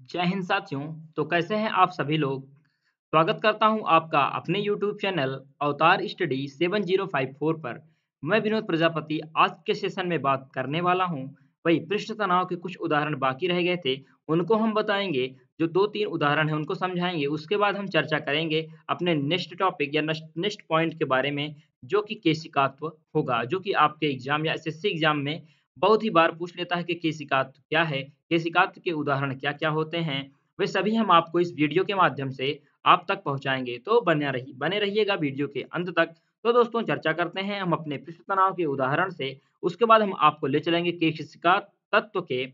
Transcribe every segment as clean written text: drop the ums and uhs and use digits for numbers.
जय हिंद साथियों। तो कैसे हैं आप सभी लोग। स्वागत करता हूं आपका अपने YouTube चैनल अवतार स्टडी 7054 पर। मैं विनोद प्रजापति आज के सेशन में बात करने वाला हूं। वही पृष्ठ तनाव के कुछ उदाहरण बाकी रह गए थे, उनको हम बताएंगे। जो दो तीन उदाहरण हैं उनको समझाएंगे, उसके बाद हम चर्चा करेंगे अपने नेक्स्ट टॉपिक या नेक्स्ट पॉइंट के बारे में, जो कि केशिकात्व होगा, जो कि आपके एग्जाम या एसएससी एग्जाम में बहुत ही बार पूछ लेता है कि केशिकात्व क्या है, केशिकात्व के उदाहरण क्या-क्या होते हैं। वे सभी हम आपको इस वीडियो के माध्यम से आप तक पहुँचाएँगे, तो बने रहिएगा वीडियो के अंत तक। तो दोस्तों चर्चा करते हैं हम अपने पृष्ठ तनाव के उदाहरण से, उसके बाद हम आपको ले चलेंगे केशिका तत्व के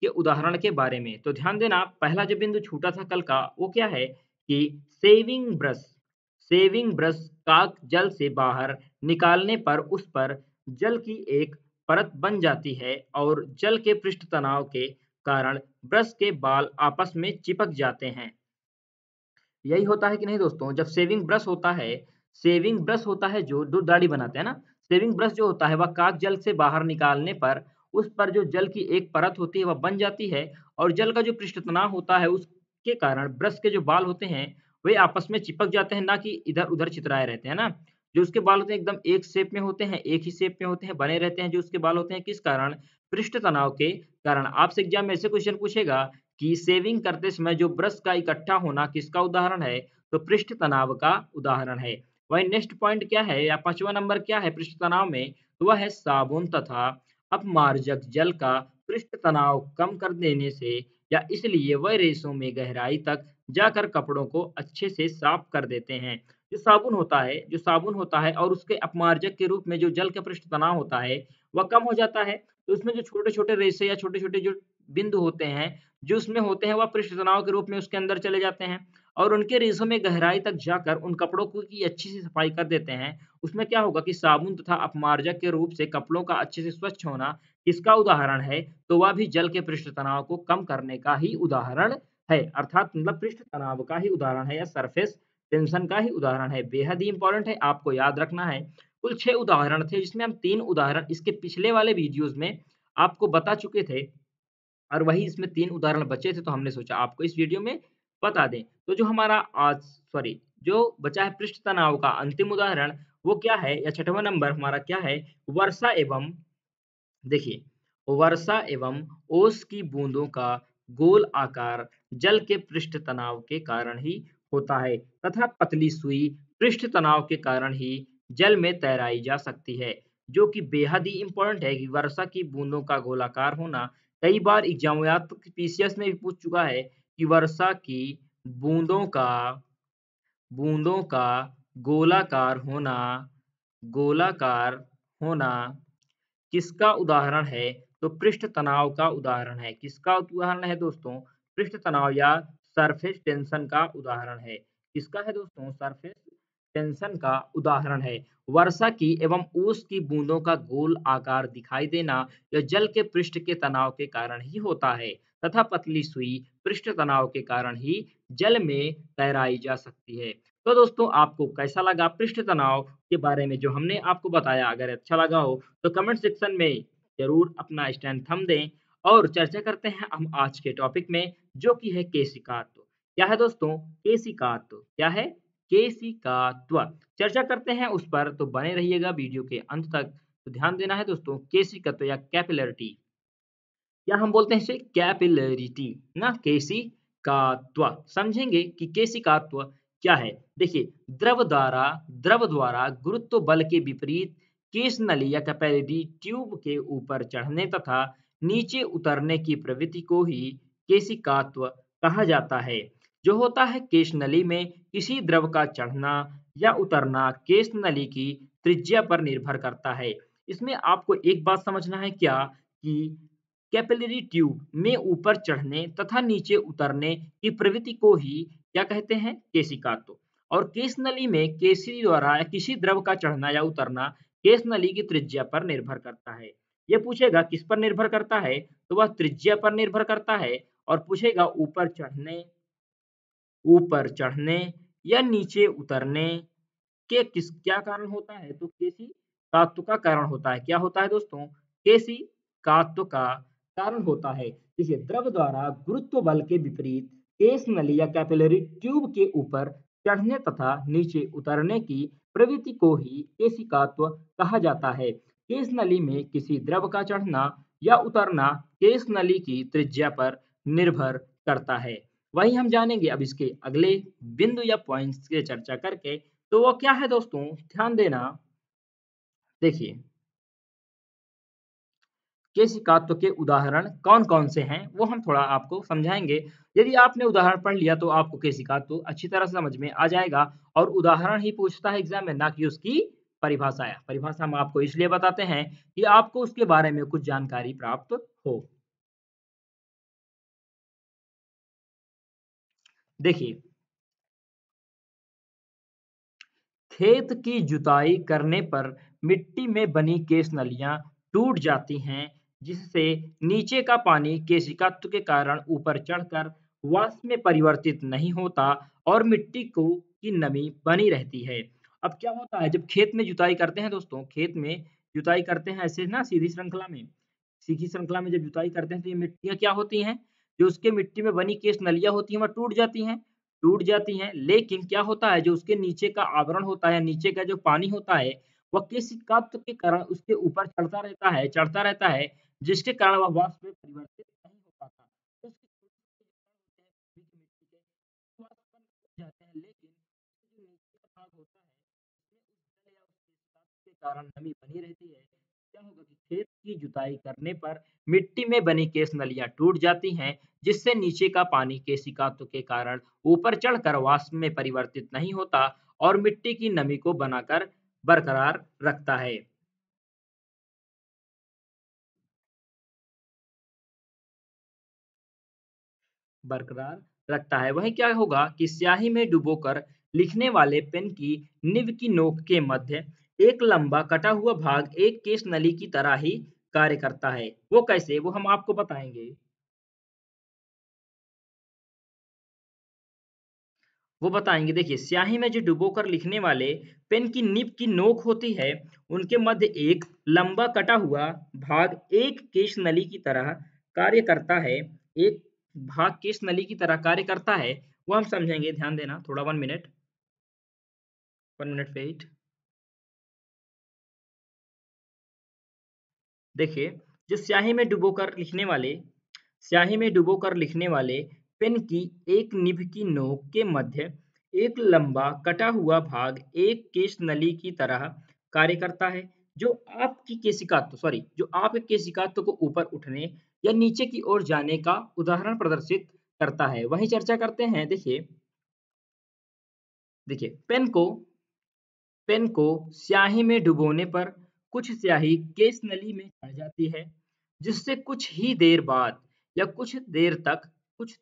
उदाहरण के बारे में। तो ध्यान देना, पहला जो बिंदु छूटा था कल का, वो क्या है कि सेविंग ब्रश का जल से बाहर निकालने पर उस पर जल की एक परत बन जाती है और जल के पृष्ठ तनाव के कारण ब्रश के बाल आपस में चिपक जाते हैं। यही होता है कि नहीं दोस्तों? जब सेविंग ब्रश होता है जो दूध दाढ़ी बनाते हैं ना, सेविंग ब्रश जो होता है वह काग जल से बाहर निकालने पर उस पर जो जल की एक परत होती है वह बन जाती है और जल का जो पृष्ठ तनाव होता है उसके कारण ब्रश के जो बाल होते हैं वे आपस में चिपक जाते हैं, ना कि इधर-उधर चितराए रहते हैं ना। जो उसके बाल होते हैं एकदम एक शेप में होते हैं, एक ही शेप में होते हैं, बने रहते हैं जो उसके बाल होते हैं, किस कारण? पृष्ठ तनाव के कारण। आपसे एग्ज़ाम में ऐसे क्वेश्चन पूछेगा कि सेविंग करते समय जो ब्रश का इकट्ठा होना किसका उदाहरण है? तो पृष्ठ तनाव का उदाहरण है। वहीं नेक्स्ट पॉइंट क्या है या 5वां नंबर क्या है पृष्ठ तनाव में? तो वह है साबुन तथा अपमार्जक जल का पृष्ठ तनाव कम कर देने से या इसलिए वह रेशों में गहराई तक जाकर कपड़ों को अच्छे से साफ कर देते हैं। जो साबुन होता है और उसके अपमार्जक के रूप में जो जल का पृष्ठ तनाव होता है, वह कम हो जाता है। तो उसमें जो छोटे-छोटे रेशे या छोटे-छोटे जो बिंदु होते हैं, जो उसमें होते हैं वह पृष्ठ तनाव के रूप में उसके अंदर चले जाते हैं और उनके रेशों में गहराई तक जाकर उन कपड़ों को की अच्छी सी सफाई कर देते हैं। उसमें क्या होगा कि साबुन तथा अपमार्जक के रूप से कपड़ों का अच्छे से स्वच्छ होना किसका उदाहरण है? तो वह भी जल के पृष्ठ तनाव को कम करने का ही उदाहरण है। अर्थात मतलब पृष्ठ तनाव का ही उदाहरण है या सरफेस टेंशन का ही उदाहरण है। बेहद ही इम्पोर्टेंट है, आपको याद रखना है। कुल 6 उदाहरण थे जिसमें हम 3 उदाहरण इसके पिछले वाले वीडियोज़ में आपको बता चुके थे और वही इसमें 3 उदाहरण बचे थे, तो हमने सोचा आपको इस वीडियो में बता दें। तो जो हमारा आज सॉरी जो बचा है पृष्ठ तनाव का अंतिम उदाहरण, वो क्या है या 6वां नंबर हमारा क्या है? वर्षा एवं देखिए, वर्षा एवं ओस की बूंदों का गोल आकार जल के पृष्ठ तनाव के कारण ही होता है तथा पतली सुई पृष्ठ तनाव के कारण ही जल में तैराई जा सकती है, जो कि बेहद ही इम्पोर्टेंट है कि वर्षा की बूंदों का गोलाकार होना। कई बार एग्जाम या तो पीसीएस में भी पूछ चुका है कि वर्षा की बूंदों का बूंदों का गोलाकार होना गोलाकार होना किसका उदाहरण है? तो पृष्ठ तनाव का उदाहरण है। किसका उदाहरण है दोस्तों? पृष्ठ तनाव या सरफेस टेंशन का उदाहरण है। किसका है दोस्तों? सरफेस टेंशन का उदाहरण है। वर्षा की एवं ओस की बूंदों का गोल आकार दिखाई देना यह जल के पृष्ठ के तनाव के कारण ही होता है तथा पतली सुई पृष्ठ तनाव के कारण ही जल में तैराई जा सकती है। तो दोस्तों आपको कैसा लगा पृष्ठ तनाव के बारे में जो हमने आपको बताया? अगर अच्छा लगा हो तो कमेंट सेक्शन में ज़रूर अपना स्टैंड थंब दें और चर्चा करते हैं हम आज के टॉपिक में, जो कि है केशिकात्व। क्या है दोस्तों? केशिकात्व। क्या है? केशिकात्व। चर्चा करते हैं उस पर, तो बने रहिएगा वीडियो के अंत तक। तो ध्यान देना है दोस्तों, केशिकत्व या कैपिलरिटी, या हम बोलते हैं इसे कैपिलरिटी ना, केशिकात्व। समझेंगे कि केशिकात्व क्या है। देखिए, द्रव द्वारा गुरुत्व बल के विपरीत केश नली या कैपिलरी ट्यूब के ऊपर चढ़ने तथा नीचे उतरने की प्रवृत्ति को ही केशिकात्व कहा जाता है। जो होता है केश नली में किसी द्रव का चढ़ना या उतरना केश नली की त्रिज्या पर निर्भर करता है। इसमें आपको एक बात समझना है क्या कि कैपिलरी ट्यूब में ऊपर चढ़ने तथा नीचे उतरने की प्रवृत्ति को ही क्या कहते हैं? केशिकात्व। और केश नली में केसरी द्वारा या किसी द्रव का चढ़ना या उतरना केश नली की त्रिज्या पर निर्भर करता है। ये पूछेगा किस पर निर्भर करता है? तो वह त्रिज्या पर निर्भर करता है। और पूछेगा ऊपर चढ़ने या नीचे उतरने के क्या कारण होता है? तो केशिकात्व का कारण होता है। क्या होता है दोस्तों? केशिकात्व का कारण होता है। देखिए, द्रव द्वारा गुरुत्व बल के विपरीत केस नली या कैपिलरी ट्यूब के ऊपर चढ़ने तथा नीचे उतरने की प्रवृत्ति को ही केशिकात्व कहा जाता है। केस नली में किसी द्रव का चढ़ना या उतरना केस नली की त्रिज्या पर निर्भर करता है। वही हम जानेंगे अब इसके अगले बिंदु या पॉइंट्स की चर्चा करके। तो वो क्या है दोस्तों, ध्यान देना। देखिए, केशिकात्व के उदाहरण कौन-कौन से हैं, वो हम थोड़ा आपको समझाएँगे। यदि आपने उदाहरण पढ़ लिया तो आपको केशिकात्व अच्छी तरह से समझ में आ जाएगा और उदाहरण ही पूछता है एग्ज़ाम में, ना कि उसकी परिभाषा। परिभाषा हम आपको इसलिए बताते हैं कि आपको उसके बारे में कुछ जानकारी प्राप्त हो। देखिए, खेत की जुताई करने पर मिट्टी में बनी केस नलियाँ टूट जाती हैं, जिससे नीचे का पानी केशिकात्व के कारण ऊपर चढ़कर वाष्प में परिवर्तित नहीं होता और मिट्टी को की नमी बनी रहती है। अब क्या होता है, जब खेत में जुताई करते हैं दोस्तों, खेत में जुताई करते हैं ऐसे ना सीधी श्रृंखला में जब जुताई करते हैं तो ये मिट्टियाँ क्या होती हैं, जो उसके मिट्टी में बनी केस नलियाँ होती हैं, वह टूट जाती हैं, लेकिन क्या होता है, जो उसके नीचे का आवरण होता है, नीचे का जो पानी होता है, वह केशिकात्व के कारण उसके ऊपर चढ़ता रहता है, जिसके कारण वह वाष्प में परिवर्तित नहीं हो पाता। तो उसके छोटे-छोटे जो कण होते हैं मिट्टी के, वो वाष्प में उड़ जाते हैं, लेकिन जो नीचे का भाग होता है, उसमें उस जल या उस केशिकात्व के कारण नमी बनी रहती है। क्या होगा कि खेत की जुताई करने पर मिट्टी में बनी केस नलियाँ टूट जाती हैं, जिससे नीचे का पानी केशिकात्व के कारण ऊपर चढ़कर वाष्प में परिवर्तित नहीं होता और मिट्टी की नमी को बनाकर बरकरार रखता है। बरकरार रखता है। वहीं क्या होगा कि स्याही में डुबोकर लिखने वाले पेन की निब की नोक के मध्य एक लंबा कटा हुआ भाग एक केस नली की तरह ही कार्य करता है। वो कैसे? वो हम आपको बताएँगे। वो बताएँगे, देखिए, स्याही में जो डुबोकर लिखने वाले पेन की निब की नोक होती है, उनके मध्य एक लंबा कटा हुआ भाग एक केश नली की तरह कार्य करता है। एक भाग केश नली की तरह कार्य करता है, वो हम समझेंगे, ध्यान देना थोड़ा 1 मिनट वेट। देखिए, जो स्याही में डुबोकर लिखने वाले पेन की एक निब की नोक के मध्य एक लंबा कटा हुआ भाग एक केश नली की तरह कार्य करता है, जो आपके केशिकात्व को ऊपर उठने या नीचे की ओर जाने का उदाहरण प्रदर्शित करता है। वहीं चर्चा करते हैं। देखिए, पेन को स्याही में डुबोने पर कुछ स्याही केस नली में चढ़ जाती है, जिससे कुछ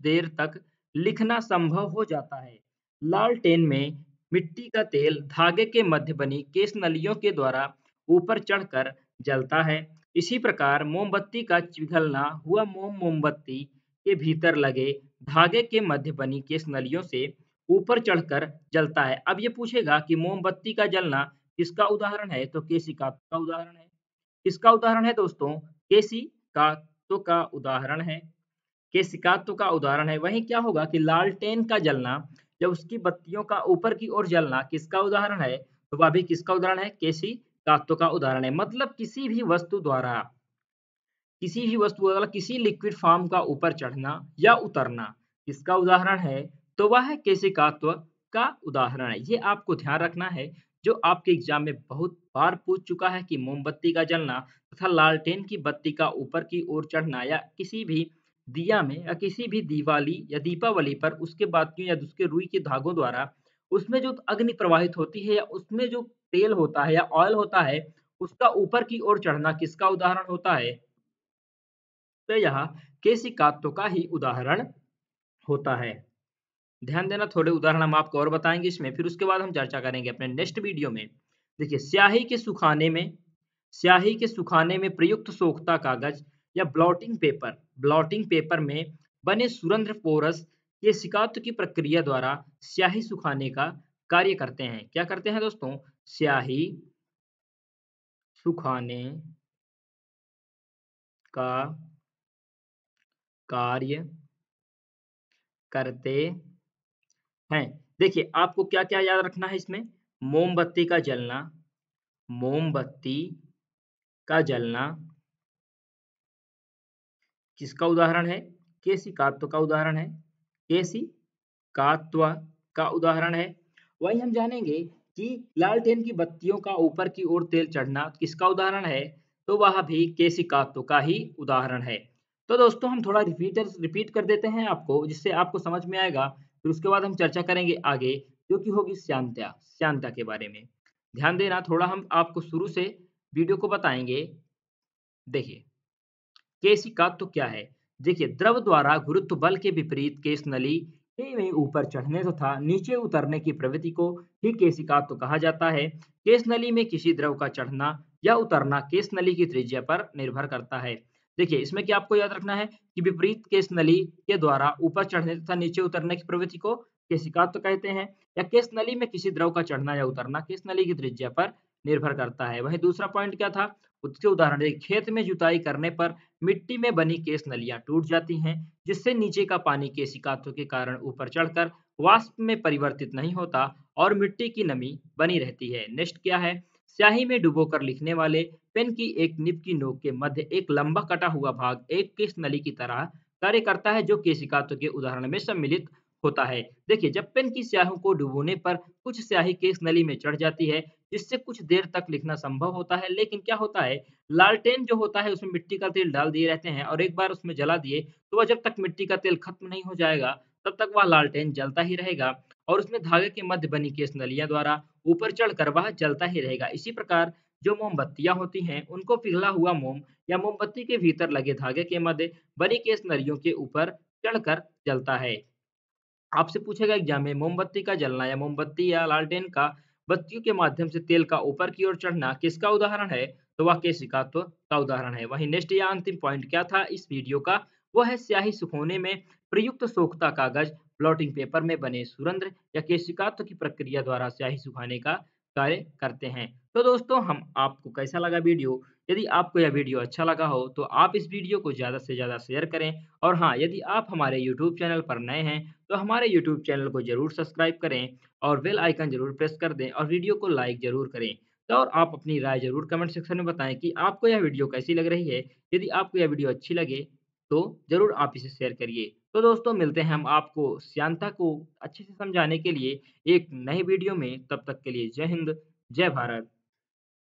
देर तक लिखना संभव हो जाता है। लालटेन में मिट्टी का तेल धागे के मध्य बनी केस नलियों के द्वारा ऊपर चढ़कर जलता है। इसी प्रकार मोमबत्ती का पिघलना हुआ मोम मोमबत्ती के भीतर लगे धागे के मध्य बनी केस नलियों से ऊपर चढ़कर जलता है। अब ये पूछेगा कि मोमबत्ती का जलना किसका उदाहरण है? तो केशिकात्व का उदाहरण है। किसका उदाहरण है दोस्तों? केशिकात्व का उदाहरण है। केशिकात्व का उदाहरण है। वहीं क्या होगा कि लालटेन का जलना या उसकी बत्तियों का ऊपर की ओर जलना किसका उदाहरण है? तो वह भी किसका उदाहरण है? केशिकात्व का उदाहरण है। मतलब किसी लिक्विड फॉर्म का ऊपर चढ़ना या उतरना किसका उदाहरण है? तो वह है केशिकात्व का उदाहरण है। ये आपको ध्यान रखना है, जो आपके एग्जाम में बहुत बार पूछ चुका है कि मोमबत्ती का जलना तथा लालटेन की बत्ती का ऊपर की ओर चढ़ना या किसी भी दिया में या किसी भी दिवाली या दीपावली पर उसके बातियों या उसके रुई के धागों द्वारा उसमें जो अग्नि प्रवाहित होती है या उसमें जो तेल होता है या ऑयल होता है, उसका ऊपर की ओर चढ़ना किसका उदाहरण होता है? तो यह केशिकात्व का ही उदाहरण होता है। ध्यान देना, थोड़े उदाहरण हम आपको और बताएँगे इसमें, फिर उसके बाद हम चर्चा करेंगे अपने नेक्स्ट वीडियो में। देखिए, स्याही के सुखाने में प्रयुक्त सोख्ता कागज़ या ब्लॉटिंग पेपर में बने सुरंध्र पोरस केशिकात्व की प्रक्रिया द्वारा स्याही सुखाने का कार्य करते हैं। क्या करते हैं दोस्तों? स्याही सुखाने का कार्य करते हैं। देखिए, आपको क्या-क्या याद रखना है इसमें? मोमबत्ती का जलना, मोमबत्ती का जलना किसका उदाहरण है? केशिकात्व का उदाहरण है। केशिकात्व का उदाहरण है। वहीं हम जानेंगे कि लालटेन की बत्तियों का ऊपर की ओर तेल चढ़ना किसका उदाहरण है? तो वह भी केशिकात्व का ही उदाहरण है। तो दोस्तों हम थोड़ा रिपीट कर देते हैं आपको, जिससे आपको समझ में आएगा। फिर उसके बाद हम चर्चा करेंगे आगे, जो कि होगी श्यानता, श्यानता के बारे में। ध्यान देना, थोड़ा हम आपको शुरू से वीडियो को बताएँगे। देखिए, केशिका तो क्या है? देखिए, द्रव द्वारा गुरुत्व बल के विपरीत केश नली ही में ऊपर चढ़ने तथा नीचे उतरने की प्रवृत्ति को ही केशिकात्व कहा जाता है। केश नली में किसी द्रव का चढ़ना या उतरना केश नली की त्रिज्या पर निर्भर करता है। देखिए, इसमें क्या आपको याद रखना है कि विपरीत केश नली के द्वारा ऊपर चढ़ने तथा नीचे उतरने की प्रवृत्ति को केशिकात्व कहते हैं, या केश नली में किसी द्रव का चढ़ना या उतरना केश नली की त्रिज्या पर निर्भर करता है। वहीं दूसरा पॉइंट क्या था? उसके उदाहरण देखिए, खेत में जुताई करने पर मिट्टी में बनी केश नलियां टूट जाती हैं, जिससे नीचे का पानी केशिकात्व के कारण ऊपर चढ़कर वाष्प में परिवर्तित नहीं होता और मिट्टी की नमी बनी रहती है। नेक्स्ट क्या है? स्याही में डुबोकर लिखने वाले पेन की एक निब की नोक के मध्य एक लंबा कटा हुआ भाग एक केश नली की तरह कार्य करता है, जो केशिकात्व के उदाहरण में सम्मिलित होता है। देखिए, जब पेन की स्याही को डुबोने पर कुछ स्याही केश नली में चढ़ जाती है, जिससे कुछ देर तक लिखना संभव होता है। लेकिन क्या होता है, लालटेन जो होता है उसमें मिट्टी का तेल डाल दिए रहते हैं, और एक बार उसमें जला दिए तो वह जब तक मिट्टी का तेल खत्म नहीं हो जाएगा, तब तक वह लालटेन जलता ही रहेगा और उसमें धागे के मध्य बनी केश नलियां द्वारा ऊपर चढ़कर वह जलता ही रहेगा। इसी प्रकार जो मोमबत्तियां होती हैं, उनको पिघला हुआ मोम या मोमबत्ती के भीतर लगे धागे के मध्य बनी केश नलियों के ऊपर चढ़कर जलता है। आपसे पूछेगा एग्जाम में, मोमबत्ती का जलना या मोमबत्ती या लालटेन का बत्तियों के माध्यम से तेल का ऊपर की ओर चढ़ना किसका उदाहरण है? तो वह केशिकात्व का उदाहरण है। वहीं नेक्स्ट या अंतिम पॉइंट क्या था इस वीडियो का? वो है स्याही सुखोने में प्रयुक्त सोखता कागज ब्लॉटिंग पेपर में बने सुरंध्र या केशिकात्व की प्रक्रिया द्वारा स्याही सुखाने का कार्य करते हैं। तो दोस्तों, हम आपको कैसा लगा वीडियो? यदि आपको यह वीडियो अच्छा लगा हो तो आप इस वीडियो को ज़्यादा से ज़्यादा शेयर करें, और हाँ, यदि आप हमारे यूट्यूब चैनल पर नए हैं तो हमारे यूट्यूब चैनल को ज़रूर सब्सक्राइब करें और बेल आइकन ज़रूर प्रेस कर दें और वीडियो को लाइक ज़रूर करें। तो और आप अपनी राय ज़रूर कमेंट सेक्शन में बताएँ कि आपको यह वीडियो कैसी लग रही है। यदि आपको यह वीडियो अच्छी लगे तो ज़रूर आप इसे शेयर करिए। तो दोस्तों, मिलते हैं हम आपको श्यानता को अच्छे से समझाने के लिए एक नए वीडियो में। तब तक के लिए जय हिंद, जय भारत।